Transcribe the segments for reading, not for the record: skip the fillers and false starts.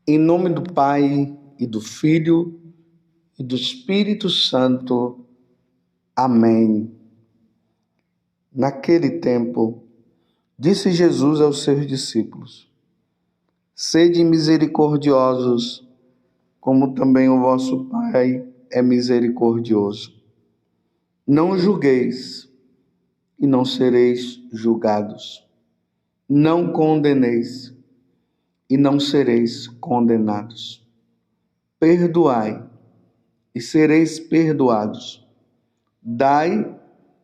Em nome do Pai, e do Filho, e do Espírito Santo. Amém. Naquele tempo, disse Jesus aos seus discípulos: Sede misericordiosos, como também o vosso Pai é misericordioso. Não julgueis, e não sereis julgados. Não condeneis, e não sereis condenados. Perdoai, e sereis perdoados. Dai,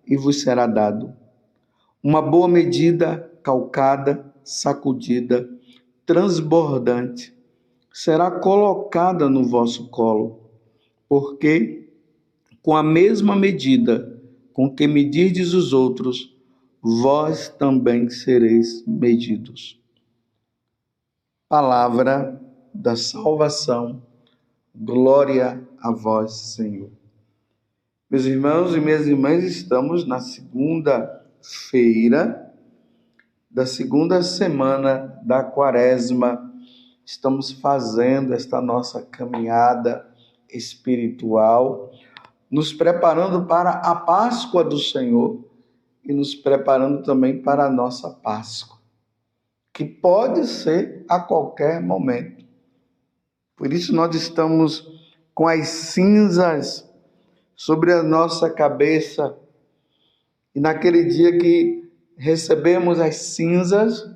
e vos será dado. Uma boa medida, calcada, sacudida, transbordante, será colocada no vosso colo, porque com a mesma medida com que medirdes os outros, vós também sereis medidos. Palavra da salvação. Glória a vós, Senhor. Meus irmãos e minhas irmãs, estamos na segunda-feira da segunda semana da Quaresma. Estamos fazendo esta nossa caminhada espiritual, nos preparando para a Páscoa do Senhor e nos preparando também para a nossa Páscoa, que pode ser a qualquer momento. Por isso nós estamos com as cinzas sobre a nossa cabeça. E naquele dia que recebemos as cinzas,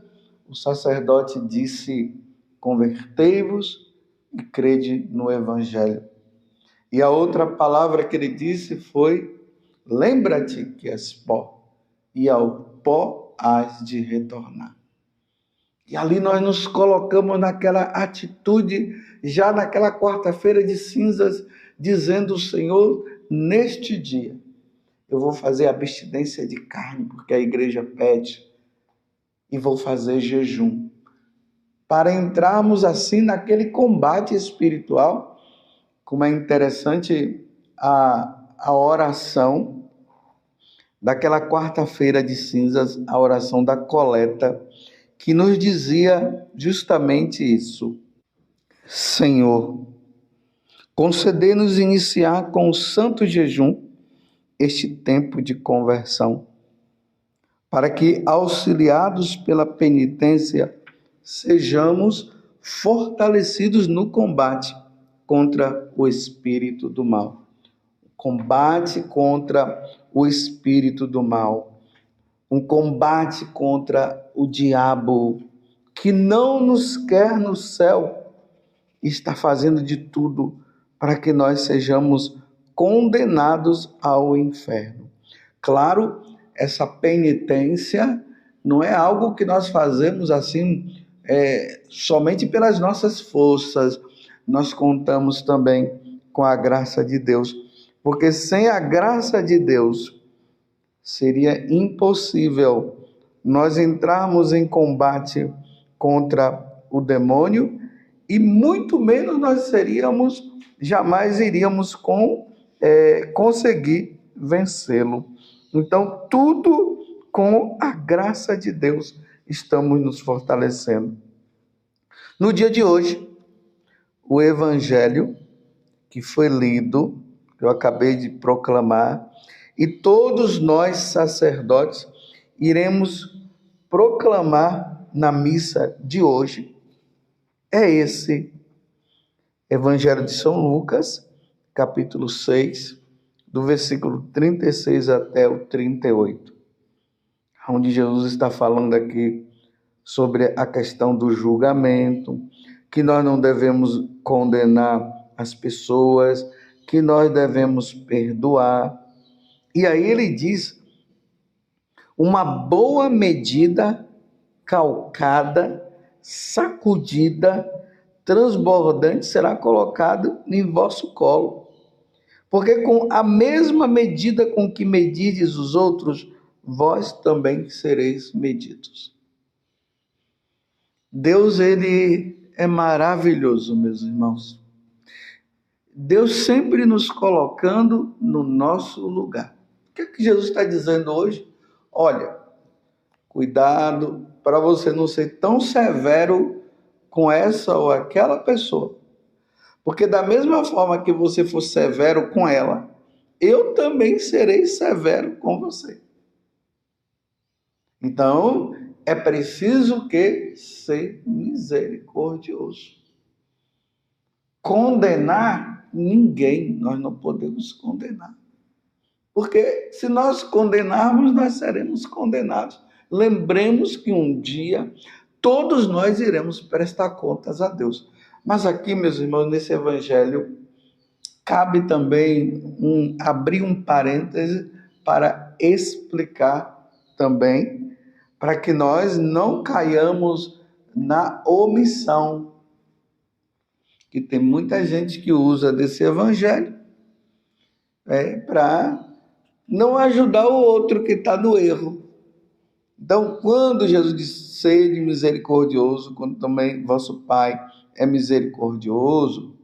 o sacerdote disse: convertei-vos e crede no Evangelho. E a outra palavra que ele disse foi: lembra-te que és pó, e ao pó hás de retornar. E ali nós nos colocamos naquela atitude, já naquela quarta-feira de cinzas, dizendo: Senhor, neste dia eu vou fazer abstinência de carne, porque a igreja pede, e vou fazer jejum, para entrarmos assim naquele combate espiritual. Como é interessante a oração daquela quarta-feira de cinzas, a oração da coleta, que nos dizia justamente isso: Senhor, concedei-nos iniciar com o santo jejum este tempo de conversão, para que, auxiliados pela penitência, sejamos fortalecidos no combate contra o espírito do mal. Combate contra o espírito do mal. Um combate contra o diabo, que não nos quer no céu, está fazendo de tudo para que nós sejamos condenados ao inferno. Claro, essa penitência não é algo que nós fazemos assim somente pelas nossas forças. Nós contamos também com a graça de Deus, porque sem a graça de Deus seria impossível nós entrarmos em combate contra o demônio, e muito menos nós jamais iríamos conseguir vencê-lo. Então, tudo com a graça de Deus estamos nos fortalecendo. No dia de hoje, o Evangelho que foi lido, que eu acabei de proclamar, e todos nós, sacerdotes, iremos proclamar na missa de hoje, é esse Evangelho de São Lucas, capítulo 6, do versículo 36 até o 38, onde Jesus está falando aqui sobre a questão do julgamento, que nós não devemos condenar as pessoas, que nós devemos perdoar. E aí ele diz: uma boa medida, calcada, sacudida, transbordante será colocada em vosso colo. Porque com a mesma medida com que medirdes os outros, vós também sereis medidos. Deus, ele é maravilhoso, meus irmãos. Deus sempre nos colocando no nosso lugar. O que é que Jesus está dizendo hoje? Olha, cuidado para você não ser tão severo com essa ou aquela pessoa. Porque da mesma forma que você for severo com ela, eu também serei severo com você. Então, é preciso que ser misericordioso. Condenar ninguém, nós não podemos condenar. Porque se nós condenarmos, nós seremos condenados. Lembremos que um dia todos nós iremos prestar contas a Deus. Mas aqui, meus irmãos, nesse evangelho, cabe também abrir um parêntese para explicar também, para que nós não caiamos na omissão. Que tem muita gente que usa desse evangelho para não ajudar o outro que está no erro. Então, quando Jesus diz, sede misericordioso, quando também vosso Pai é misericordioso,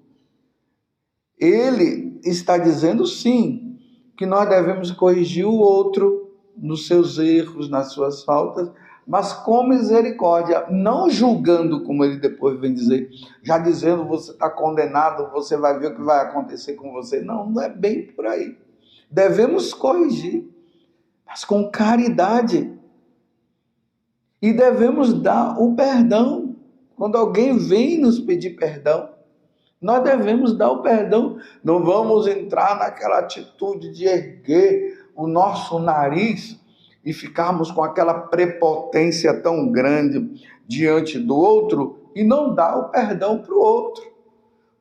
ele está dizendo, sim, que nós devemos corrigir o outro nos seus erros, nas suas faltas, mas com misericórdia, não julgando, como ele depois vem dizer, já dizendo, você está condenado, você vai ver o que vai acontecer com você. Não, não é bem por aí. Devemos corrigir, mas com caridade. E devemos dar o perdão. Quando alguém vem nos pedir perdão, nós devemos dar o perdão. Não vamos entrar naquela atitude de erguer o nosso nariz e ficarmos com aquela prepotência tão grande diante do outro e não dar o perdão para o outro.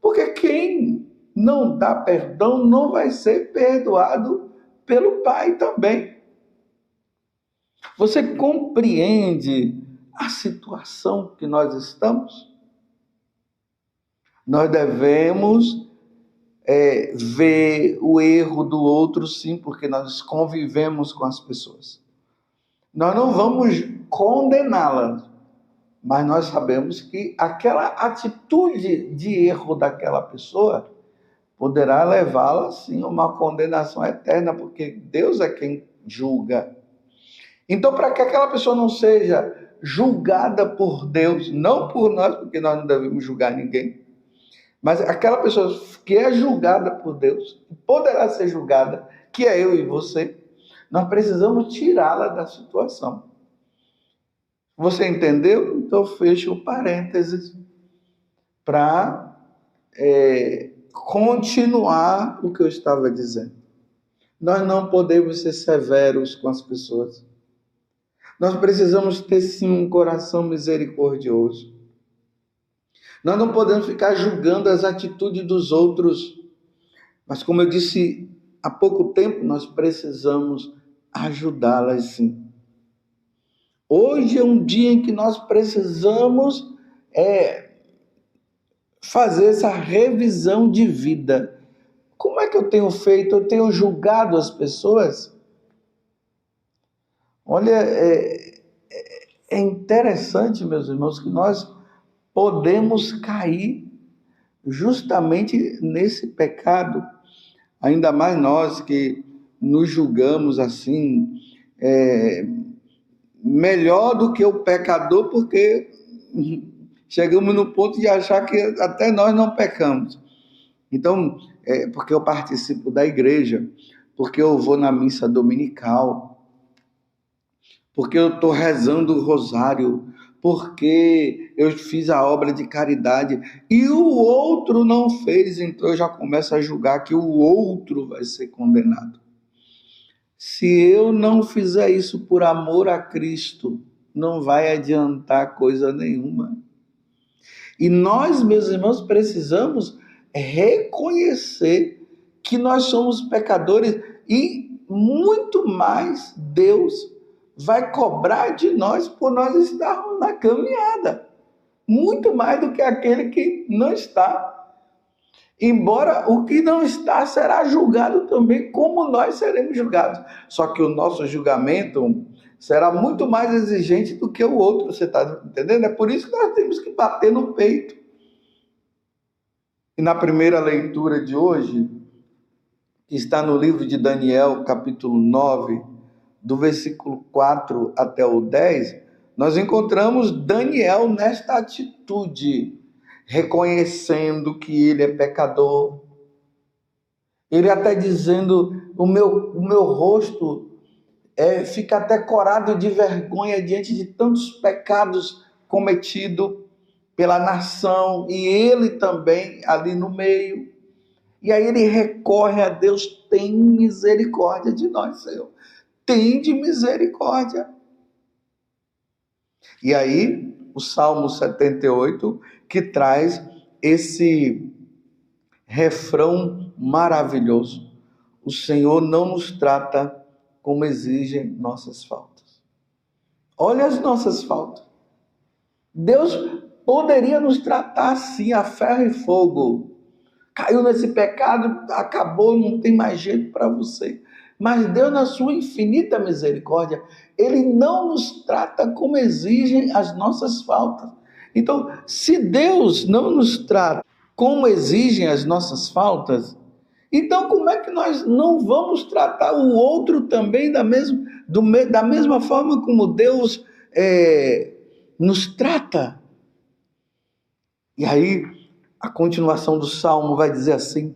Porque quem não dá perdão não vai ser perdoado pelo Pai também. Você compreende a situação que nós estamos? Nós devemos ver o erro do outro, sim, porque nós convivemos com as pessoas. Nós não vamos condená-las, mas nós sabemos que aquela atitude de erro daquela pessoa poderá levá-la, sim, a uma condenação eterna, porque Deus é quem julga. Então, para que aquela pessoa não seja julgada por Deus, não por nós, porque nós não devemos julgar ninguém, mas aquela pessoa que é julgada por Deus, poderá ser julgada, que é eu e você, nós precisamos tirá-la da situação. Você entendeu? Então, fecho o parênteses para continuar o que eu estava dizendo. Nós não podemos ser severos com as pessoas. Nós precisamos ter, sim, um coração misericordioso. Nós não podemos ficar julgando as atitudes dos outros. Mas, como eu disse há pouco tempo, nós precisamos ajudá-las, sim. Hoje é um dia em que nós precisamos fazer essa revisão de vida. Como é que eu tenho feito? Eu tenho julgado as pessoas? Olha, é interessante, meus irmãos, que nós podemos cair justamente nesse pecado. Ainda mais nós que nos julgamos assim, melhor do que o pecador, porque chegamos no ponto de achar que até nós não pecamos. Então, porque eu participo da igreja, porque eu vou na missa dominical, porque eu estou rezando o rosário, porque eu fiz a obra de caridade e o outro não fez, então eu já começo a julgar que o outro vai ser condenado. Se eu não fizer isso por amor a Cristo, não vai adiantar coisa nenhuma. E nós, meus irmãos, precisamos reconhecer que nós somos pecadores e muito mais Deus vai cobrar de nós por nós estarmos na caminhada. Muito mais do que aquele que não está. Embora o que não está será julgado também, como nós seremos julgados. Só que o nosso julgamento será muito mais exigente do que o outro, você está entendendo? É por isso que nós temos que bater no peito. E na primeira leitura de hoje, que está no livro de Daniel, capítulo 9, do versículo 4 até o 10, nós encontramos Daniel nesta atitude, reconhecendo que ele é pecador. Ele até dizendo, o meu rosto fica até corado de vergonha diante de tantos pecados cometidos pela nação, e ele também ali no meio. E aí ele recorre a Deus: tem misericórdia de nós, Senhor. Tem de misericórdia. E aí, o Salmo 78, que traz esse refrão maravilhoso: o Senhor não nos trata como exigem nossas faltas. Olha as nossas faltas. Deus poderia nos tratar assim, a ferro e fogo. Caiu nesse pecado, acabou, não tem mais jeito para você. Mas Deus, na sua infinita misericórdia, Ele não nos trata como exigem as nossas faltas. Então, se Deus não nos trata como exigem as nossas faltas, então como é que nós não vamos tratar o outro também da mesma forma como Deus nos trata? E aí, a continuação do Salmo vai dizer assim: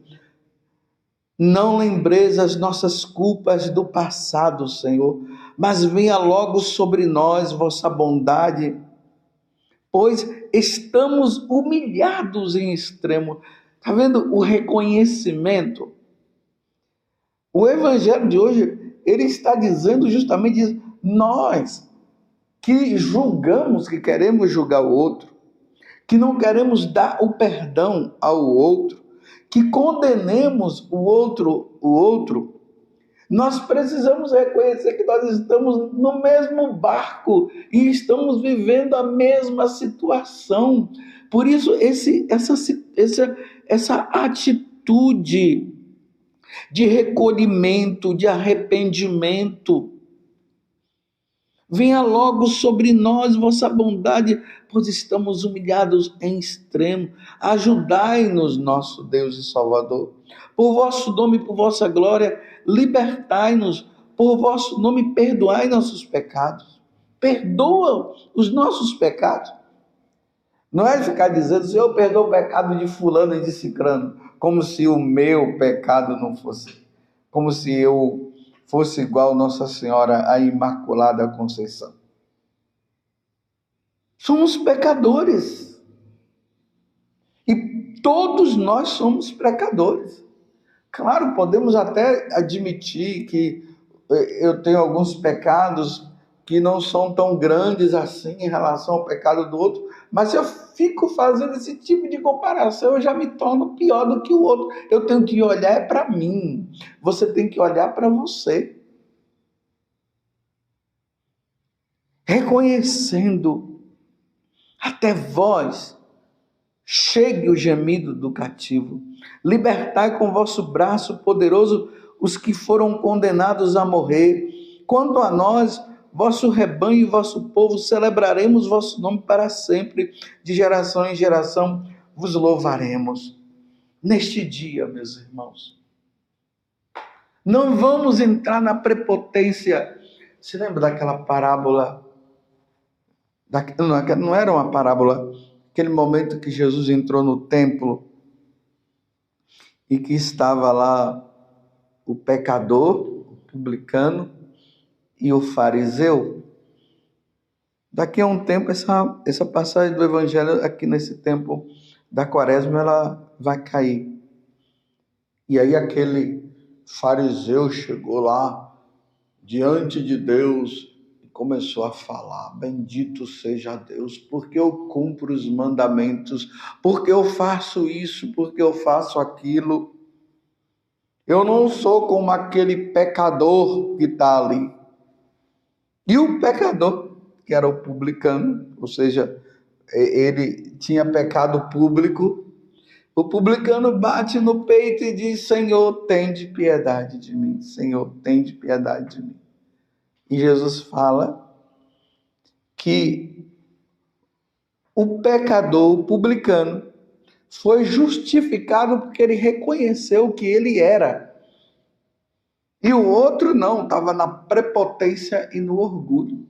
não lembreis as nossas culpas do passado, Senhor, mas venha logo sobre nós vossa bondade, pois estamos humilhados em extremo. Está vendo o reconhecimento? O evangelho de hoje, ele está dizendo justamente isso. Nós que julgamos, que queremos julgar o outro, que não queremos dar o perdão ao outro, que condenemos o outro, nós precisamos reconhecer que nós estamos no mesmo barco e estamos vivendo a mesma situação. Por isso, essa atitude de recolhimento, de arrependimento, venha logo sobre nós vossa bondade, pois estamos humilhados em extremo. Ajudai-nos, nosso Deus e Salvador. Por vosso nome e por vossa glória, libertai-nos. Por vosso nome, perdoai nossos pecados. Perdoa os nossos pecados. Não é ficar dizendo: Senhor, perdoa o pecado de fulano e de cicrano, como se o meu pecado não fosse, como se eu fosse igual Nossa Senhora, a Imaculada Conceição. Somos pecadores. E todos nós somos pecadores. Claro, podemos até admitir que eu tenho alguns pecados que não são tão grandes assim em relação ao pecado do outro, mas se eu fico fazendo esse tipo de comparação, eu já me torno pior do que o outro. Eu tenho que olhar para mim, você tem que olhar para você. Reconhecendo, até vós chegue o gemido do cativo, libertai com vosso braço poderoso os que foram condenados a morrer. Quanto a nós, vosso rebanho e vosso povo, celebraremos vosso nome para sempre, de geração em geração vos louvaremos. Neste dia, meus irmãos, não vamos entrar na prepotência. Se lembra daquela parábola? Não era uma parábola, aquele momento que Jesus entrou no templo e que estava lá o pecador, o publicano e o fariseu. Daqui a um tempo, essa passagem do evangelho aqui nesse tempo da quaresma, ela vai cair. E aí aquele fariseu chegou lá diante de Deus e começou a falar: bendito seja Deus, porque eu cumpro os mandamentos, porque eu faço isso, porque eu faço aquilo. Eu não sou como aquele pecador que está ali. E o pecador, que era o publicano, ou seja, ele tinha pecado público. O publicano bate no peito e diz: Senhor, tende piedade de mim. Senhor, tende piedade de mim. E Jesus fala que o pecador, o publicano, foi justificado porque ele reconheceu que ele era. E o outro não, estava na prepotência e no orgulho.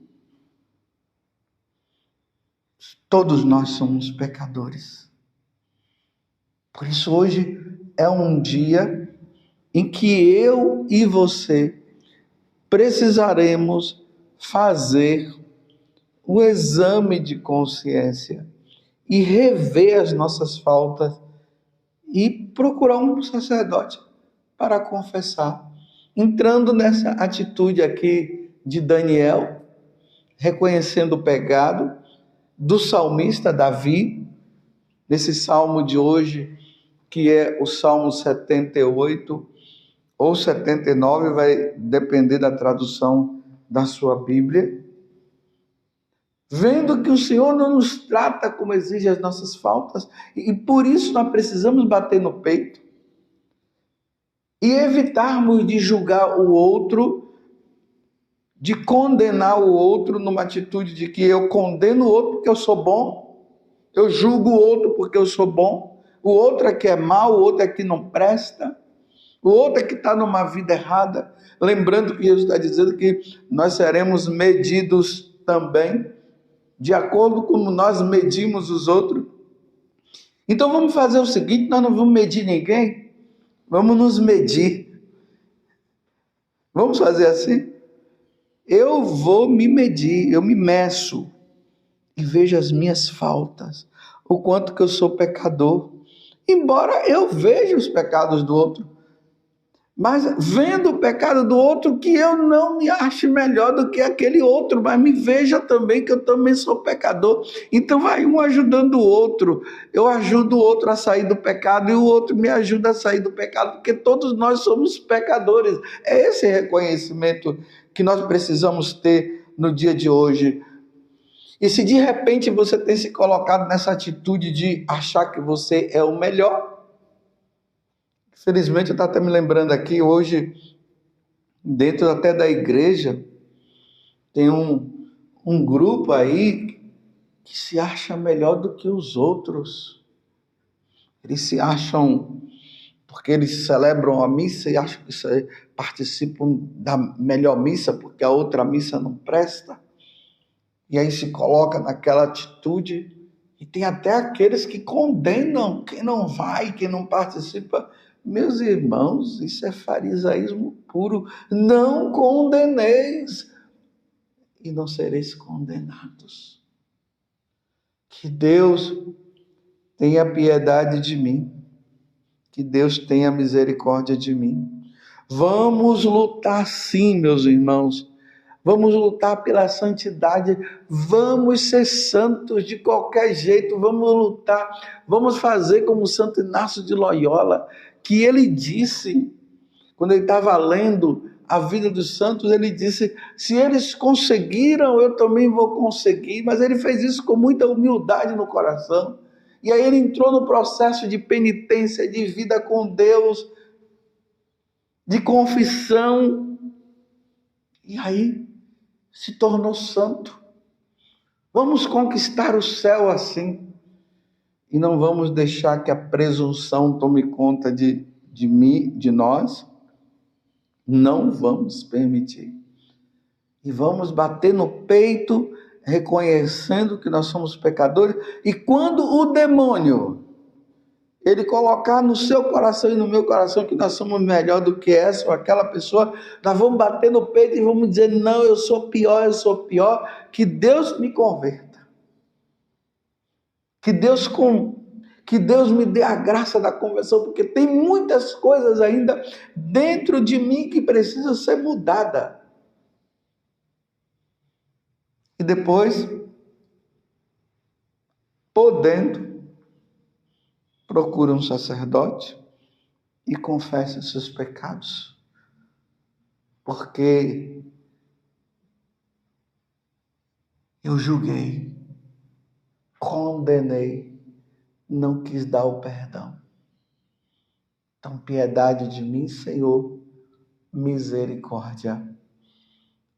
Todos nós somos pecadores. Por isso hoje é um dia em que eu e você precisaremos fazer um exame de consciência e rever as nossas faltas e procurar um sacerdote para confessar. Entrando nessa atitude aqui de Daniel, reconhecendo o pecado, do salmista Davi, nesse salmo de hoje, que é o Salmo 78 ou 79, vai depender da tradução da sua Bíblia. Vendo que o Senhor não nos trata como exige as nossas faltas, e por isso nós precisamos bater no peito e evitarmos de julgar o outro, de condenar o outro numa atitude de que eu condeno o outro porque eu sou bom, eu julgo o outro porque eu sou bom, o outro é que é mau, o outro é que não presta, o outro é que está numa vida errada. Lembrando que Jesus está dizendo que nós seremos medidos também, de acordo com como nós medimos os outros. Então vamos fazer o seguinte, nós não vamos medir ninguém, vamos nos medir. Vamos fazer assim? Eu vou me medir, eu me meço e vejo as minhas faltas, o quanto que eu sou pecador, embora eu veja os pecados do outro, mas vendo o pecado do outro, que eu não me ache melhor do que aquele outro, mas me veja também que eu também sou pecador. Então vai um ajudando o outro, eu ajudo o outro a sair do pecado e o outro me ajuda a sair do pecado, porque todos nós somos pecadores. É esse reconhecimento que nós precisamos ter no dia de hoje. E se de repente você tem se colocado nessa atitude de achar que você é o melhor, felizmente eu estou até me lembrando aqui, hoje, dentro até da igreja, tem um grupo aí que se acha melhor do que os outros. Eles se acham, porque eles celebram a missa e acham que participam da melhor missa, porque a outra missa não presta. E aí se coloca naquela atitude, e tem até aqueles que condenam quem não vai, quem não participa. Meus irmãos, isso é farisaísmo puro. Não condeneis e não sereis condenados. Que Deus tenha piedade de mim. Que Deus tenha misericórdia de mim. Vamos lutar sim, meus irmãos. Vamos lutar pela santidade, vamos ser santos de qualquer jeito, vamos lutar, vamos fazer como Santo Inácio de Loyola, que ele disse, quando ele estava lendo a vida dos santos, ele disse, se eles conseguiram, eu também vou conseguir, mas ele fez isso com muita humildade no coração, e aí ele entrou no processo de penitência, de vida com Deus, de confissão, e aí se tornou santo. Vamos conquistar o céu assim. E não vamos deixar que a presunção tome conta de mim, de nós. Não vamos permitir. E vamos bater no peito, reconhecendo que nós somos pecadores. E quando o demônio, ele colocar no seu coração e no meu coração que nós somos melhor do que essa ou aquela pessoa, nós vamos bater no peito e vamos dizer, não, eu sou pior, que Deus me converta. Que Deus me dê a graça da conversão, porque tem muitas coisas ainda dentro de mim que precisam ser mudadas. E depois, podendo, procura um sacerdote e confessa seus pecados. Porque eu julguei, condenei, não quis dar o perdão. Então, piedade de mim, Senhor, misericórdia.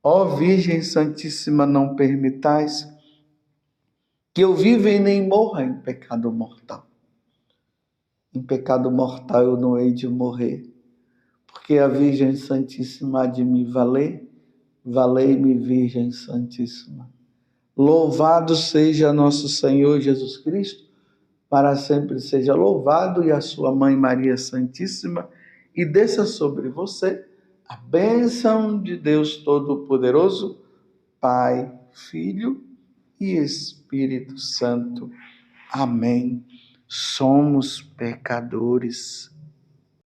Ó Virgem Santíssima, não permitais que eu viva e nem morra em pecado mortal. Em pecado mortal eu não hei de morrer, porque a Virgem Santíssima há de me valer, valei-me, Virgem Santíssima. Louvado seja nosso Senhor Jesus Cristo, para sempre seja louvado, e a sua Mãe Maria Santíssima, e desça sobre você a bênção de Deus Todo-Poderoso, Pai, Filho e Espírito Santo. Amém. Somos pecadores,